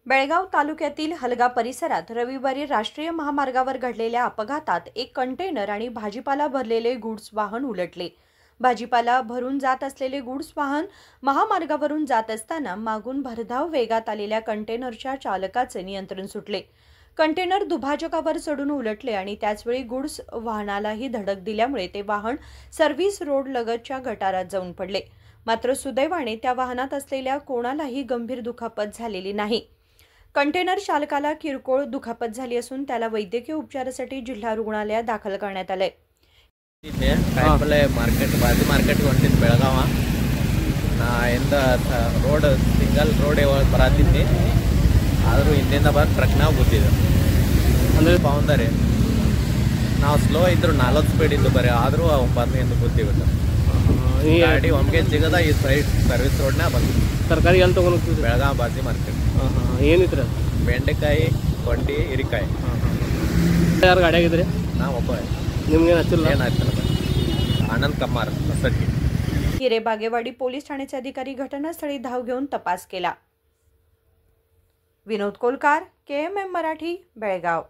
बेळगाव तालुक्यातील हलगा परिसरात रविवारी राष्ट्रीय महामार्गावर घडलेल्या अपघातात एक कंटेनर आणि भाजीपाला भरलेले गुड्स वाहन उलटले। भाजीपाला भरून जात असलेले गुड्स वाहन महामार्गावरून जात असताना मागून भरधाव वेगात आलेल्या कंटेनरच्या चालकाचे नियंत्रण सुटले। कंटेनर दुभाजकावर चढून उलटले आणि त्याचवेळी गुड्स वाहनालाही धडक दिल्यामुळे ते वाहन सर्व्हिस रोड लगतच्या गटारात जाऊन पडले। मात्र सुदैवाने त्या वाहनात असलेल्या कोणालाही गंभीर दुखापत झालेली नाही। कंटेनर चालकाला किरकोळ दुखापत झाली असून त्याला वैद्यकीय उपचारासाठी जिल्हा रुग्णालयात दाखल करण्यात आले। मार्केट भाजी मार्केट ಹೊಂಟಿದ್ದೆ ಬೆಳಗಾವ ಇಂದ ರೋಡ್ ಸಿಂಗಲ್ ರೋಡ್ ಬರತ್ತಿದ್ದೆ ಆದರೂ ಹಿಂದಿಂದ ಬಂದು ಟ್ರಕ್ ನಾವು ಗುದ್ದಿದೆ ಅಂದ್ರೆ ಪಾವಂದರೆ ನಾವು ಸ್ಲೋ ಇದ್ರು 40 ಸ್ಪೀಡ್ ಇದ್ದು ಬರೀ ಆದರೂ ಬಂದು ಎಂದು ಗುದ್ದಿಬಿಟ್ಟು ಈ ಗಾಡಿ ಒಮ್ಗೆ ಸಿಗದ ಈ ಸೈಡ್ ಸರ್ವಿಸ್ ರೋಡ್ನ ಬಂದು ತರಕಾರಿ ಎಲ್ಲಿ ತಗೊಂಡು ಬೆಳಗಾವ ಭಾಜಿ ಮಾರ್ಕೆಟ್ ಏನಿತ್ರ ಬೆಂಡೆಕಾಯಿ ಕೊಂಡಿ ಹಿರಿಕಾಯಿ ಯಾರು ಗಾಡಿ ಆಗಿದ್ರಿ ನಾವು ಒಬ್ಬ ನಿಮ್ಗೆ ಏನಾಯ್ತು आनंद कमार सटके हिरेबागेवाडी पोलीस ठाण्याचे अधिकारी घटनास्थळी धाव घेऊन तपास केला। विनोद कोलकार, KMM मराठी, बेळगाव।